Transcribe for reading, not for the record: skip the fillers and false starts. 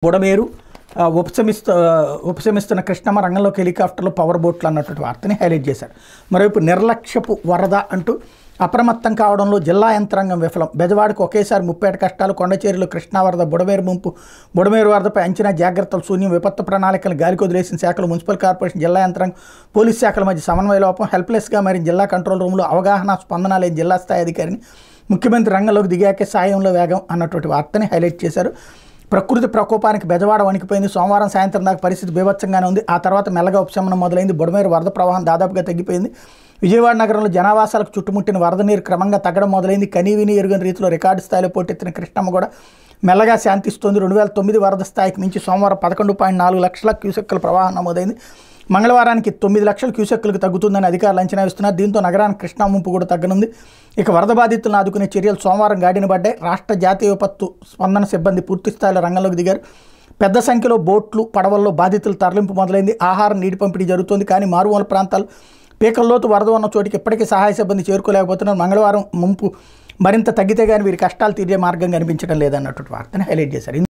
బుడమేరు ఉపశమిస్తున్న కృష్ణమ్మ రంగంలోకి హెలికాప్టర్లు పవర్ బోట్లు అన్నటువంటి వార్తని హైలైట్ చేశారు. మరోవైపు నిర్లక్ష్యపు వరద అంటూ అప్రమత్తం కావడంలో జిల్లా యంత్రాంగం విఫలం. బెజవాడకు ఒకేసారి 37 కష్టాలు. కొండచేరులో కృష్ణా వరద, బుడమేరు ముంపు. బుడమేరు వరదపై అంచనా, జాగ్రత్తలు శూన్యం. విపత్తు ప్రణాళికలు గాలికి వదిలేసిన శాఖలు, మున్సిపల్ కార్పొరేషన్, జిల్లా యంత్రాంగం, పోలీస్ శాఖల మధ్య సమన్వయ లోపం. హెల్ప్లెస్గా మారిన జిల్లా కంట్రోల్ రూమ్లో అవగాహన, స్పందన లేని జిల్లా స్థాయి అధికారిని. ముఖ్యమంత్రి రంగంలోకి దిగాకే సాయంలో వేగం అన్నటువంటి వార్తని హైలైట్ చేశారు. ప్రకృతి ప్రకోపానికి బెజవాడ వణికిపోయింది. సోమవారం సాయంత్రం దాకా పరిస్థితి బీభత్సంగానే ఉంది. ఆ తర్వాత మెల్లగా ఉపశమనం మొదలైంది. బుడమేరు వరద ప్రవాహం దాదాపుగా తగ్గిపోయింది. విజయవాడ నగరంలో జనావాసాలకు చుట్టుముట్టిన వరద నీరు క్రమంగా తగ్గడం మొదలైంది. కనీవిని ఎరుగని రీతిలో రికార్డు స్థాయిలో పోటెత్తిన కృష్ణమ్మ కూడా మెల్లగా శాంతిస్తోంది. 2009 వరద స్థాయికి మించి సోమవారం 11.4 లక్షల క్యూసెక్కుల ప్రవాహం నమోదైంది. మంగళవారానికి 9 లక్షల క్యూసెక్కులకు తగ్గుతుందని అధికారులు అంచనా వేస్తున్నారు. దీంతో నగరానికి కృష్ణా ముంపు కూడా తగ్గనుంది. ఇక వరద బాధితులను ఆదుకునే చర్యలు సోమవారం గాడిన పడ్డాయి. రాష్ట్ర జాతీయ విపత్తు స్పందన సిబ్బంది పూర్తి స్థాయిలో రంగంలోకి దిగారు. పెద్ద సంఖ్యలో బోట్లు, పడవల్లో బాధితులు తరలింపు మొదలైంది. ఆహారం, నీటి పంపిణీ జరుగుతోంది. కానీ మారుమూల ప్రాంతాలు, పీకల్లోతు వరద ఉన్న చోటికి ఇప్పటికీ సహాయ సిబ్బంది చేరుకోలేకపోతున్నారు. మంగళవారం ముంపు మరింత తగ్గితే కానీ వీరి కష్టాలు తీరే మార్గం కనిపించడం లేదన్నటువంటి వార్తని హైలైట్ చేశారు.